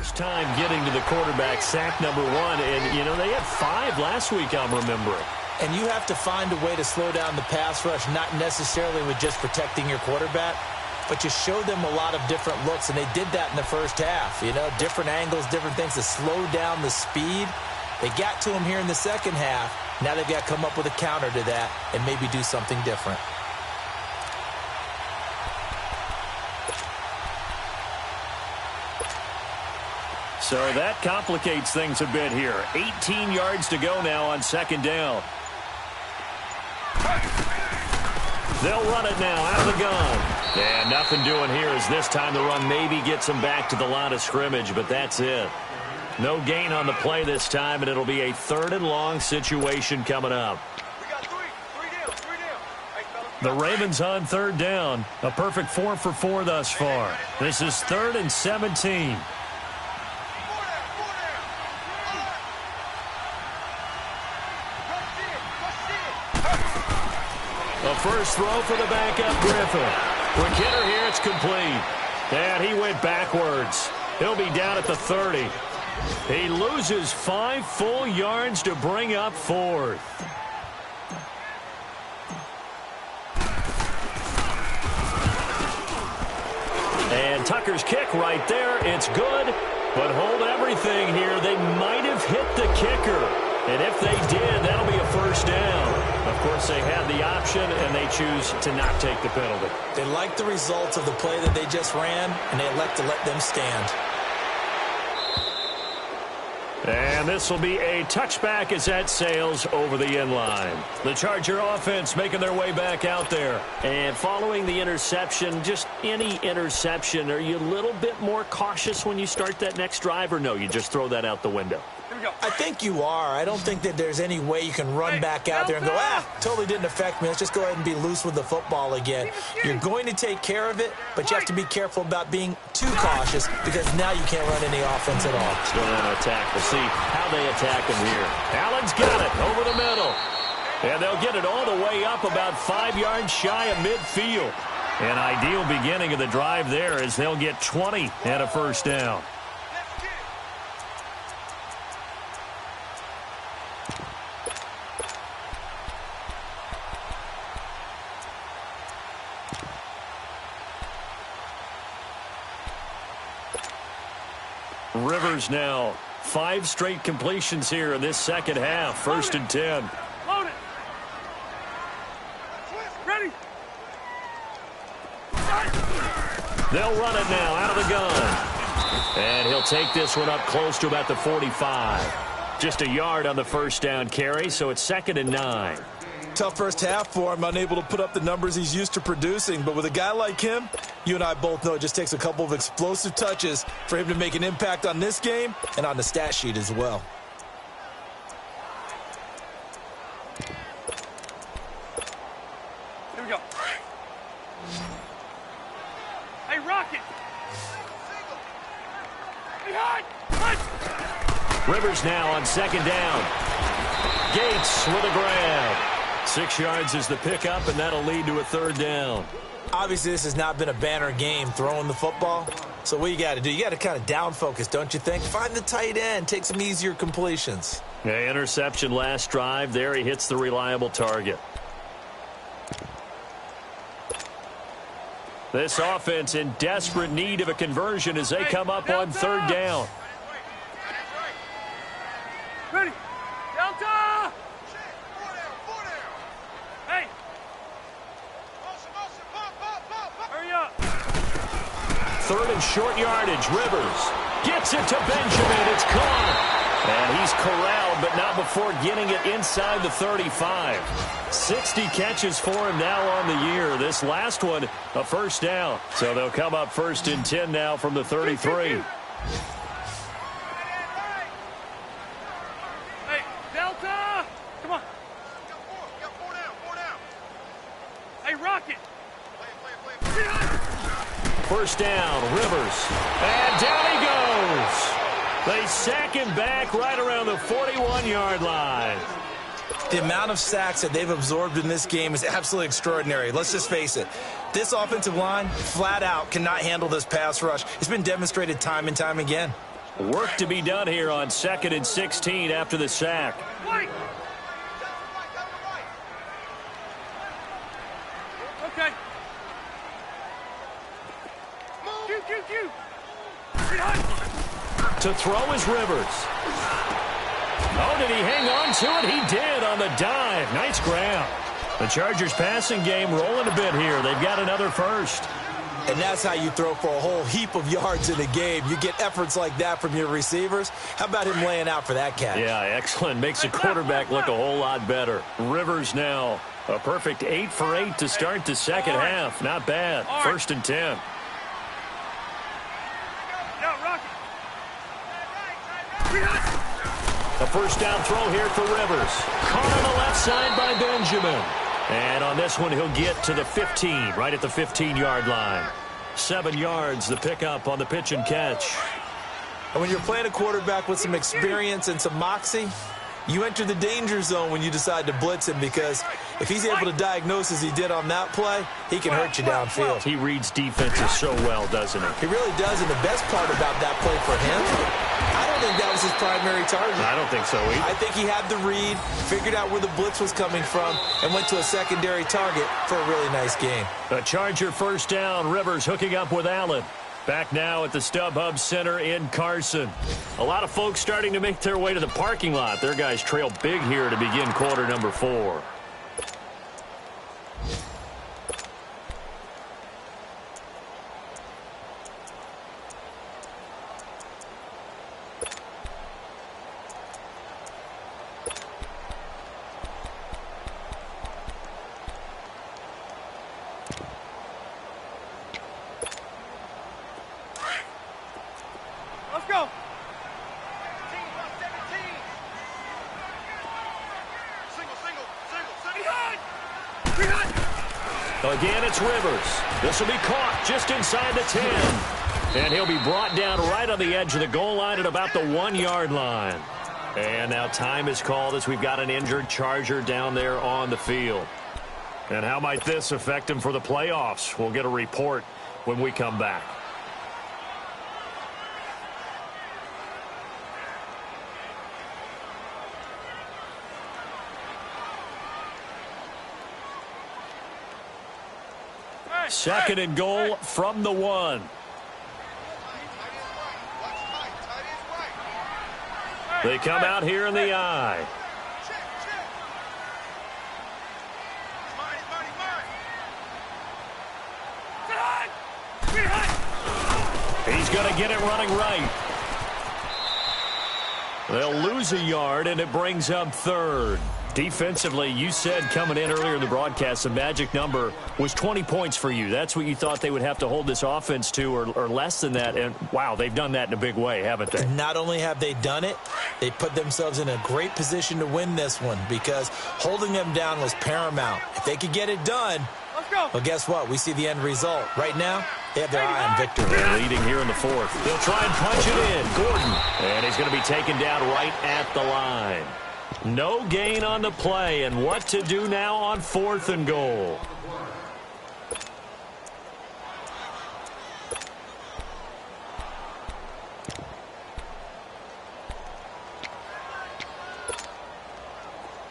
First time getting to the quarterback, sack number 1. And, you know, they had 5 last week, I'm remembering. And you have to find a way to slow down the pass rush, not necessarily with just protecting your quarterback, but you show them a lot of different looks, and they did that in the first half. You know, different angles, different things to slow down the speed. They got to him here in the second half. Now they've got to come up with a counter to that and maybe do something different. So that complicates things a bit here. 18 yards to go now on second down. They'll run it now out of the gun. And nothing doing here as this time the run maybe gets them back to the line of scrimmage, but that's it. No gain on the play this time, and it'll be a 3rd and long situation coming up. We got three down. Hey, fellas. The Ravens on 3rd down. A perfect 4 for 4 thus far. This is 3rd and 17. A first throw for the backup Griffin. Quick hitter here, it's complete. And he went backwards. He'll be down at the 30. He loses 5 full yards to bring up 4th. And Tucker's kick right there. It's good, but hold everything here. They might have hit the kicker. And if they did, that'll be a first down. Of course, they had the option, and they choose to not take the penalty. They like the results of the play that they just ran, and they elect to let them stand. And this will be a touchback as that sails over the end line. The Charger offense making their way back out there. And following the interception, just any interception, are you a little bit more cautious when you start that next drive, or no, you just throw that out the window? I think you are. I don't think that there's any way you can run back out there and go, totally didn't affect me. Let's just go ahead and be loose with the football again. You're going to take care of it, but you have to be careful about being too cautious because now you can't run any offense at all. Still on an attack. We'll see how they attack him here. Allen's got it over the middle. And they'll get it all the way up about 5 yards shy of midfield. An ideal beginning of the drive there as they'll get 20 and a first down. Rivers now. 5 straight completions here in this second half. 1st and 10. Load it. Ready. They'll run it now out of the gun. And he'll take this one up close to about the 45. Just a yard on the first down carry, so it's 2nd and 9. Tough first half for him, unable to put up the numbers he's used to producing. But with a guy like him, you and I both know it just takes a couple of explosive touches for him to make an impact on this game and on the stat sheet as well. Here we go. Hey, Rocket. Behind. Rivers now on 2nd down. Gates with a grab. 6 yards is the pickup, and that'll lead to a 3rd down. Obviously, this has not been a banner game throwing the football. So what you got to do, you got to kind of down focus, don't you think? Find the tight end, take some easier completions. Yeah, interception last drive. There he hits the reliable target. This offense in desperate need of a conversion as they come up on 3rd down. Ready. Delta. Hey. Hurry up. 3rd and short yardage. Rivers gets it to Benjamin. It's caught. And he's corralled, but not before getting it inside the 35. 60 catches for him now on the year. This last one, a first down. So they'll come up 1st and 10 now from the 33. Hey, Delta. Come on. Got four down. Hey, Rocket. First down, Rivers. And down he goes. They sack him back right around the 41-yard line. The amount of sacks that they've absorbed in this game is absolutely extraordinary. Let's just face it. This offensive line, flat out, cannot handle this pass rush. It's been demonstrated time and time again. Work to be done here on 2nd and 16 after the sack. Okay. To throw is Rivers. Oh, did he hang on to it? He did on the dive. Nice grab. The Chargers passing game rolling a bit here. They've got another first. And that's how you throw for a whole heap of yards in a game. You get efforts like that from your receivers. How about him laying out for that catch? Yeah, excellent. Makes the quarterback look a whole lot better. Rivers now a perfect 8 for 8 to start the second half. Not bad. 1st and 10. A first down throw here for Rivers. Caught on the left side by Benjamin. And on this one, he'll get to the 15, right at the 15-yard line. 7 yards, the pickup on the pitch and catch. And when you're playing a quarterback with some experience and some moxie, you enter the danger zone when you decide to blitz him, because if he's able to diagnose as he did on that play, he can hurt you downfield. He reads defenses so well, doesn't he? He really does, and the best part about that play for him, I don't think that was his primary target. I don't think so either. I think he had the read, figured out where the blitz was coming from, and went to a secondary target for a really nice game. A Charger first down. Rivers hooking up with Allen. Back now at the StubHub Center in Carson. A lot of folks starting to make their way to the parking lot. Their guys trail big here to begin quarter number 4. Let's go. Again, it's Rivers. This will be caught just inside the 10. And he'll be brought down right on the edge of the goal line at about the 1-yard line. And now time is called as we've got an injured Charger down there on the field. And how might this affect him for the playoffs? We'll get a report when we come back. Second and goal from the 1. They come out here in the eye. He's going to get it running right. They'll lose a yard, and it brings up 3rd. Defensively, you said coming in earlier in the broadcast, the magic number was 20 points for you. That's what you thought they would have to hold this offense to, or less than that. And, wow, they've done that in a big way, haven't they? Not only have they done it, they put themselves in a great position to win this one, because holding them down was paramount. If they could get it done, well, guess what? We see the end result. Right now, they have their eye on victory. They're leading here in the 4th. They'll try and punch it in. Gordon. And he's going to be taken down right at the line. No gain on the play, and what to do now on 4th and goal.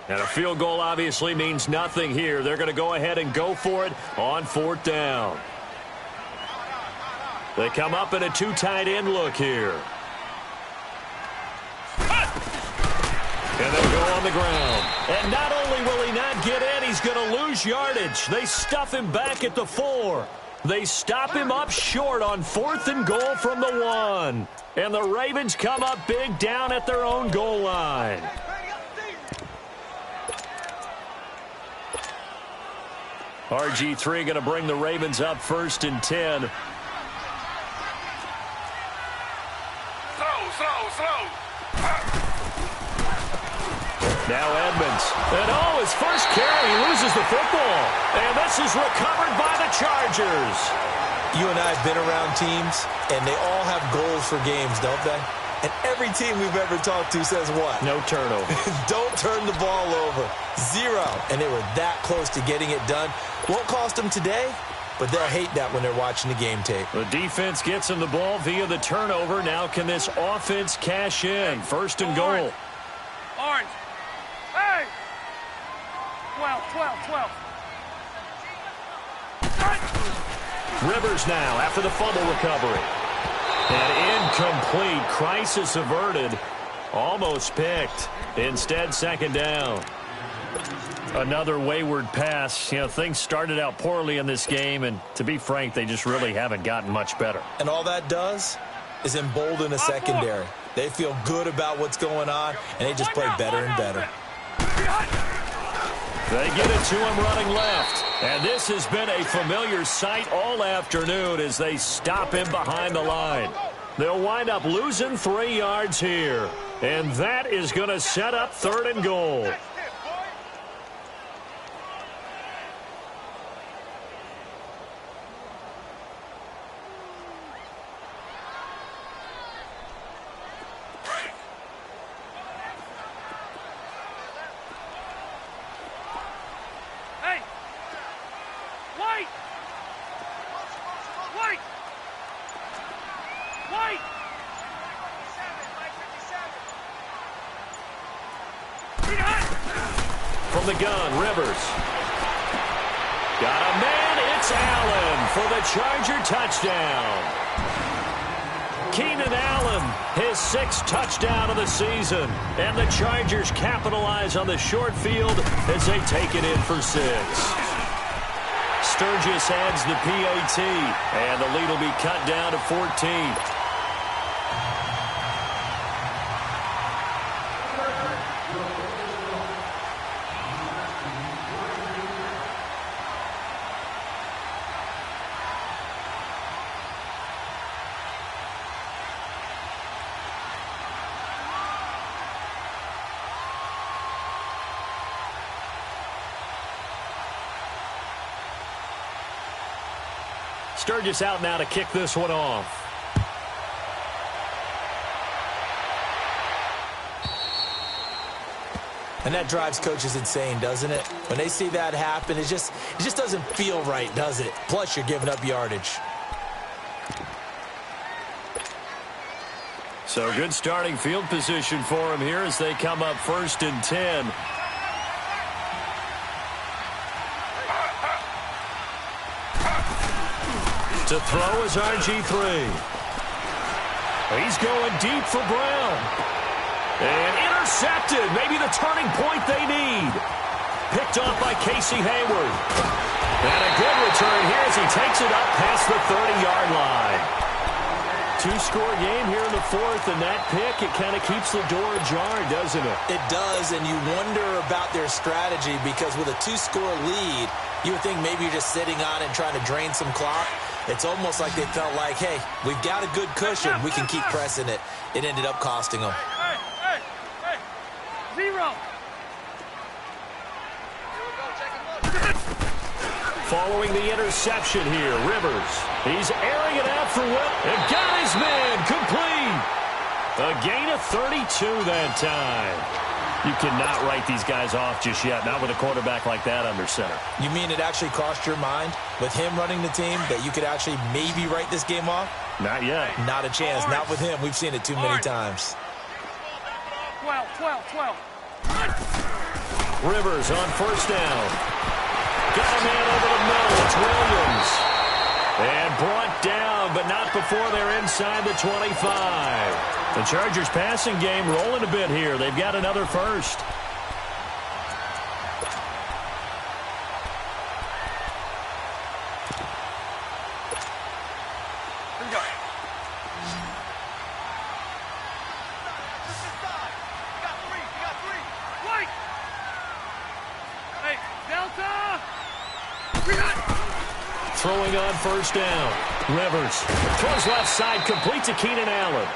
And a field goal obviously means nothing here. They're going to go ahead and go for it on 4th down. They come up in a 2 tight end look here. And they'll go on the ground. And not only will he not get in, he's going to lose yardage. They stuff him back at the 4. They stop him up short on 4th and goal from the 1. And the Ravens come up big down at their own goal line. RG3 going to bring the Ravens up 1st and 10. Now Edmonds. And his first carry, he loses the football. And this is recovered by the Chargers. You and I have been around teams, and they all have goals for games, don't they? And every team we've ever talked to says what? No turnover. Don't turn the ball over. 0. And they were that close to getting it done. Won't cost them today, but they'll hate that when they're watching the game tape. The defense gets him the ball via the turnover. Now can this offense cash in? First and goal. Orange. Hey! 12. Rivers now after the fumble recovery. And incomplete. Crisis averted. Almost picked. Instead, second down. Another wayward pass. You know, things started out poorly in this game, and to be frank, they just really haven't gotten much better. And all that does is embolden a secondary. They feel good about what's going on, and they just play better and better. They get it to him running left. And this has been a familiar sight all afternoon as they stop him behind the line. They'll wind up losing 3 yards here. And that is going to set up third and goal. From the gun, Rivers. Got a man, it's Allen for the Charger touchdown. Keenan Allen, his 6th touchdown of the season. And the Chargers capitalize on the short field as they take it in for 6. Sturgis adds the PAT, and the lead will be cut down to 14. Sturgis out now to kick this one off. And that drives coaches insane, doesn't it? When they see that happen, it just doesn't feel right, does it? Plus, you're giving up yardage. So good starting field position for him here as they come up 1st and 10. To throw is RG3. He's going deep for Brown. And intercepted. Maybe the turning point they need. Picked off by Casey Hayward. And a good return here as he takes it up past the 30-yard line. 2-score game here in the 4th, and that pick, it kind of keeps the door ajar, doesn't it? It does, and you wonder about their strategy because with a 2-score lead, you would think maybe you're just sitting on it and trying to drain some clock. It's almost like they felt like, hey, we've got a good cushion. We can keep pressing it. It ended up costing them. Hey. 0. Following the interception here, Rivers. He's airing it out for Will. And got his man complete. A gain of 32 that time. You cannot write these guys off just yet, not with a quarterback like that under center. You mean it actually crossed your mind with him running the team that you could actually maybe write this game off? Not yet. Not a chance. Not with him. We've seen it too many times. 12. Rivers on 1st down. Got a man over the middle. It's Williams. And brought down, but not before they're inside the 25. The Chargers passing game rolling a bit here. They've got another first. Here we go. Got three. White. Hey, Delta. Throwing on 1st down. Rivers throws left side, complete to Keenan Allen.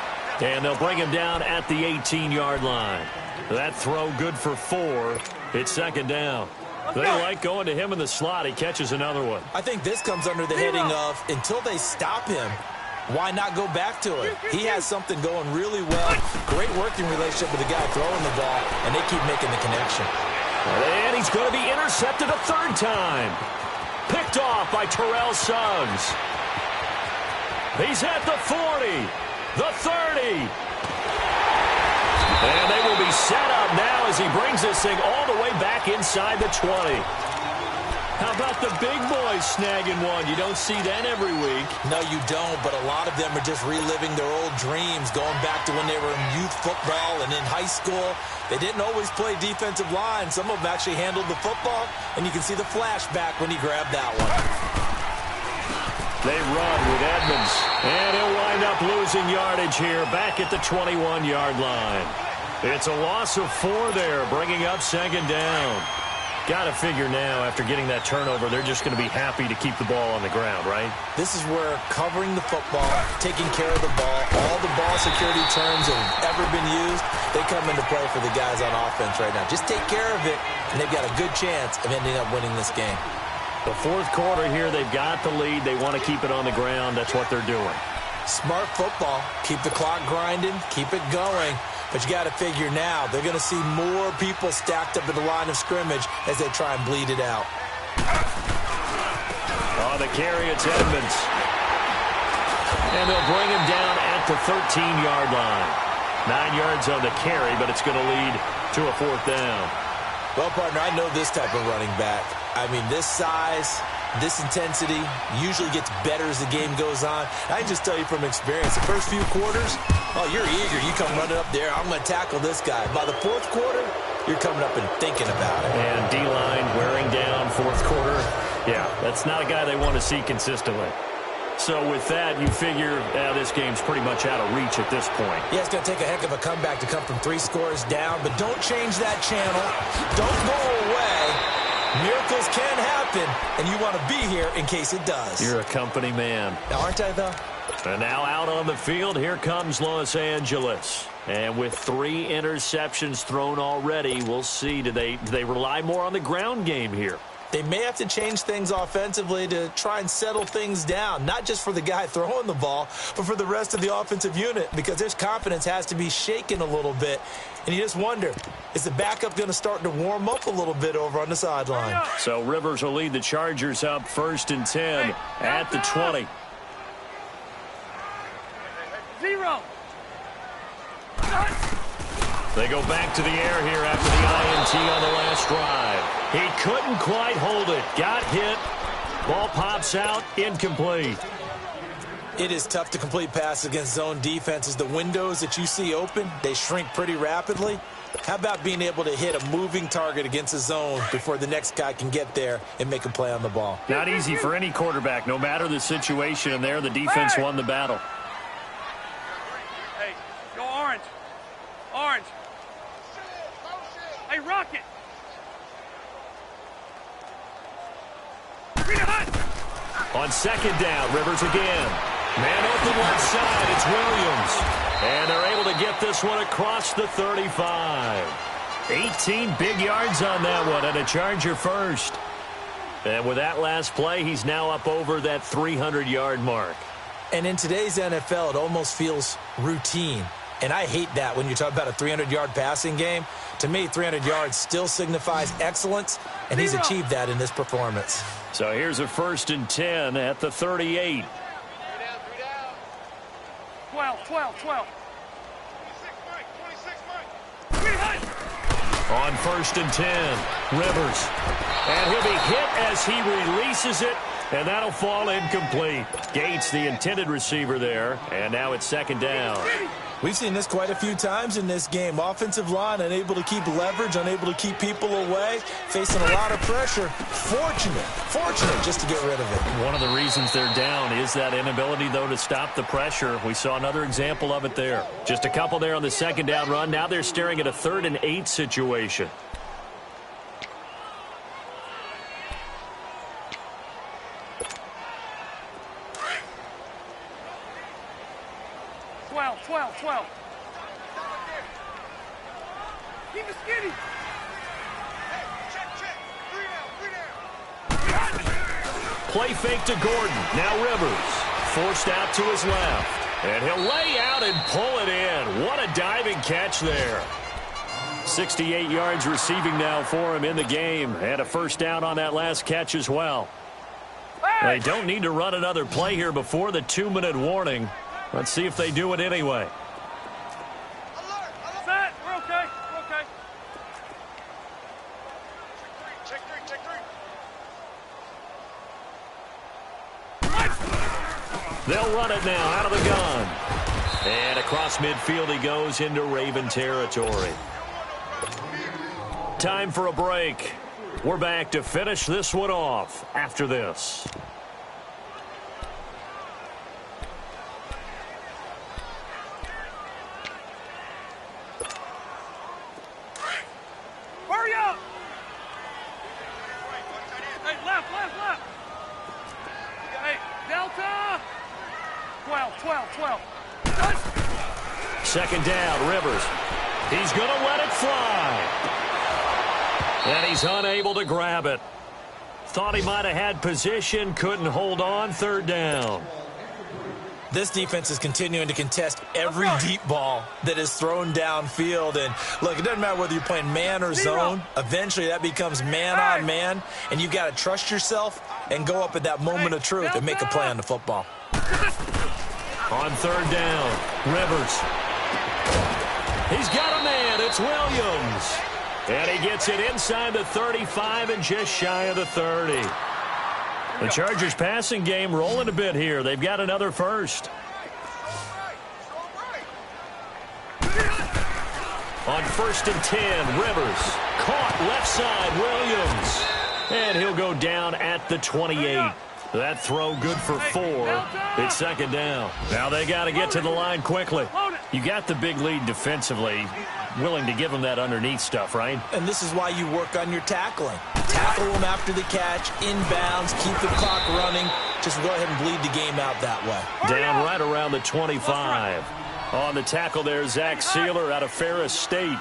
And they'll bring him down at the 18-yard line. That throw good for 4. It's 2nd down. They like going to him in the slot. He catches another one. I think this comes under the heading of until they stop him, why not go back to it? He has something going really well. Great working relationship with the guy throwing the ball, and they keep making the connection. And he's going to be intercepted a 3rd time. Picked picked off by Terrell Suggs. He's at the 40, the 30. And they will be set up now as he brings this thing all the way back inside the 20. How about the big boys snagging one? You don't see that every week. No, you don't, but a lot of them are just reliving their old dreams, going back to when they were in youth football and in high school. They didn't always play defensive line. Some of them actually handled the football, and you can see the flashback when he grabbed that one. They run with Edmonds, and he'll wind up losing yardage here back at the 21-yard line. It's a loss of 4 there, bringing up second down. Got to figure now, after getting that turnover, they're just going to be happy to keep the ball on the ground, right? This is where covering the football, taking care of the ball, all the ball security terms that have ever been used, they come into play for the guys on offense right now. Just take care of it, and they've got a good chance of ending up winning this game. The fourth quarter here, they've got the lead. They want to keep it on the ground. That's what they're doing. Smart football. Keep the clock grinding. Keep it going. But you got to figure now, they're going to see more people stacked up at the line of scrimmage as they try and bleed it out. Oh, the carry, it's Edmonds. And they'll bring him down at the 13-yard line. 9 yards on the carry, but it's going to lead to a 4th down. Well, partner, I know this type of running back. I mean, this size, this intensity usually gets better as the game goes on. I can just tell you from experience, the first few quarters, oh, you're eager. You come running up there. I'm going to tackle this guy. By the 4th quarter, you're coming up and thinking about it. And D-line wearing down 4th quarter. Yeah, that's not a guy they want to see consistently. So with that, you figure this game's pretty much out of reach at this point. Yeah, it's going to take a heck of a comeback to come from 3 scores down, but don't change that channel. Don't go away. Miracles can happen, and you want to be here in case it does. You're a company man. Aren't I, though? And now out on the field, here comes Los Angeles. And with 3 interceptions thrown already, we'll see. Do they rely more on the ground game here? They may have to change things offensively to try and settle things down, not just for the guy throwing the ball, but for the rest of the offensive unit, because their confidence has to be shaken a little bit. And you just wonder, is the backup going to start to warm up a little bit over on the sideline? So Rivers will lead the Chargers up 1st and 10 at the 20. 0. They go back to the air here after the INT on the last drive. He couldn't quite hold it. Got hit. Ball pops out. Incomplete. It is tough to complete passes against zone defenses. The windows that you see open, they shrink pretty rapidly. How about being able to hit a moving target against a zone before the next guy can get there and make a play on the ball? Not easy for any quarterback, no matter the situation. And there, the defense won the battle. Hey, go orange. Orange. Hey, Rocket. On 2nd down, Rivers again. Man open left side, it's Williams. And they're able to get this one across the 35. 18 big yards on that one, and a Charger first. And with that last play, he's now up over that 300-yard mark. And in today's NFL, it almost feels routine. And I hate that when you talk about a 300-yard passing game. To me, 300 yards still signifies excellence, and he's achieved that in this performance. So here's a 1st and 10 at the 38. 12. 26, Mike. On 1st and 10, Rivers. And he'll be hit as he releases it, and that'll fall incomplete. Gates, the intended receiver there, and now it's 2nd down. We've seen this quite a few times in this game. Offensive line unable to keep leverage, unable to keep people away, facing a lot of pressure. Fortunate just to get rid of it. One of the reasons they're down is that inability, though, to stop the pressure. We saw another example of it there. Just a couple there on the 2nd down run. Now they're staring at a 3rd and 8 situation. Twelve. Keep it skinny. Hey, check. 3 down. Play fake to Gordon. Now Rivers. Forced out to his left. And he'll lay out and pull it in. What a diving catch there. 68 yards receiving now for him in the game. And a 1st down on that last catch as well. They don't need to run another play here before the 2-minute warning. Let's see if they do it anyway. Set. We're okay. We're okay. Check three. They'll run it now out of the gun. And across midfield he goes into Raven territory. Time for a break. We're back to finish this one off after this. Hurry up! Hey, left. Hey, Delta! 12. Second down, Rivers. He's going to let it fly. And he's unable to grab it. Thought he might have had position, couldn't hold on. Third down. This defense is continuing to contest every deep ball that is thrown downfield. And, look, it doesn't matter whether you're playing man or zone. Eventually, that becomes man on man. And you've got to trust yourself and go up at that moment of truth and make a play on the football. On third down, Rivers. He's got a man. It's Williams. And he gets it inside the 35 and just shy of the 30. The Chargers passing game rolling a bit here. They've got another first. On 1st and 10, Rivers. Caught left side, Williams. And he'll go down at the 28. That throw good for 4. It's second down. Now they got to get to the line quickly. You got the big lead defensively. Willing to give them that underneath stuff, right? And this is why you work on your tackling. Tackle them after the catch, inbounds, keep the clock running. Just go ahead and bleed the game out that way. Down right around the 25. On the tackle there, Zach Sealer out of Ferris State.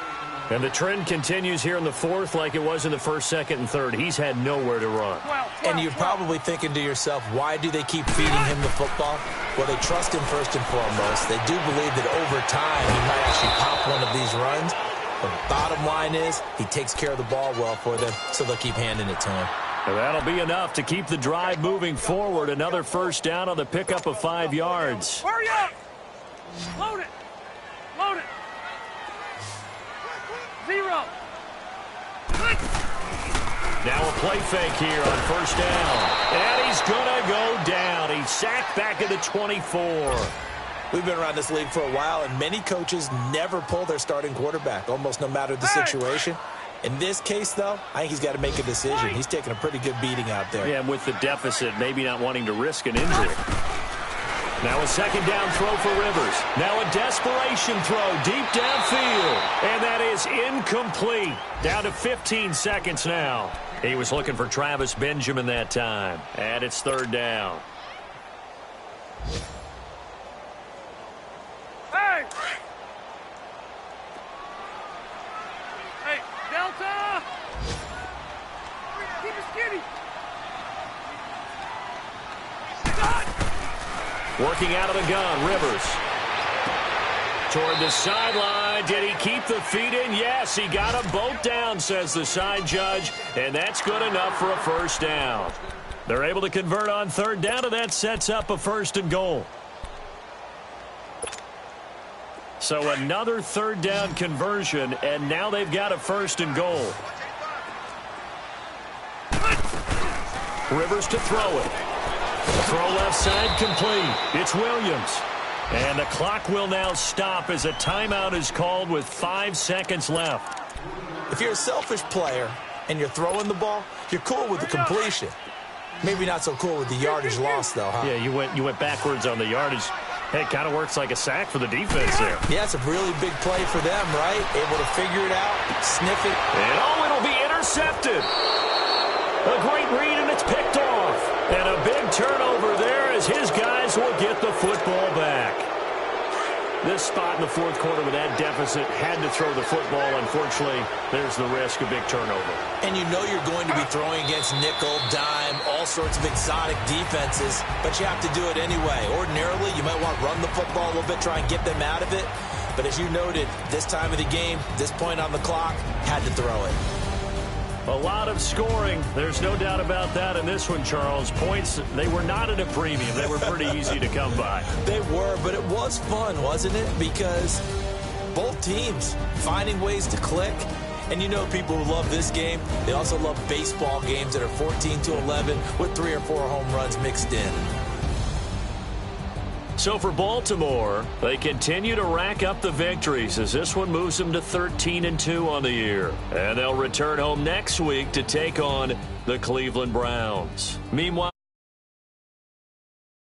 And the trend continues here in the fourth like it was in the first, second, and third. He's had nowhere to run. And you're probably thinking to yourself, why do they keep feeding him the football? Well, they trust him first and foremost. They do believe that over time he might actually pop one of these runs. But bottom line is he takes care of the ball well for them, so they'll keep handing it to him. And that'll be enough to keep the drive moving forward. Another first down on the pickup of 5 yards. Hurry up! Load it! 0. Now a play fake here on first down. And he's going to go down. He's sacked back at the 24. We've been around this league for a while, and many coaches never pull their starting quarterback, almost no matter the situation. In this case, though, I think he's got to make a decision. He's taking a pretty good beating out there. Yeah, and with the deficit, maybe not wanting to risk an injury. Now a second down throw for Rivers. Now a desperation throw deep downfield. And that is incomplete. Down to 15 seconds now. He was looking for Travis Benjamin that time. And it's third down. Hey! Hey, Delta! Keep it skinny. Working out of the gun, Rivers. Toward the sideline. Did he keep the feet in? Yes, he got them both down, says the side judge. And that's good enough for a first down. They're able to convert on third down, and that sets up a 1st and goal. So another third down conversion, and now they've got a 1st and goal. Rivers to throw it. Throw left side complete. It's Williams. And the clock will now stop as a timeout is called with 5 seconds left. If you're a selfish player and you're throwing the ball, you're cool with the completion. Maybe not so cool with the yardage loss, though, huh? Yeah, you went backwards on the yardage. Hey, it kind of works like a sack for the defense there. Yeah, it's a really big play for them, right? Able to figure it out, sniff it. And it'll be intercepted. A great read, and it's picked off. And a big turnover there as his guys will get the football back. This spot in the fourth quarter with that deficit had to throw the football. Unfortunately, there's the risk of big turnover. And you know you're going to be throwing against nickel, dime, all sorts of exotic defenses, but you have to do it anyway. Ordinarily, you might want to run the football a little bit, try and get them out of it. But as you noted, this time of the game, this point on the clock, had to throw it. A lot of scoring. There's no doubt about that in this one, Charles. Points, they were not at a premium. They were pretty easy to come by. They were, but it was fun, wasn't it? Because both teams finding ways to click. And you know people who love this game, they also love baseball games that are 14-11 with 3 or 4 home runs mixed in. So for Baltimore, they continue to rack up the victories as this one moves them to 13-2 on the year. And they'll return home next week to take on the Cleveland Browns. Meanwhile,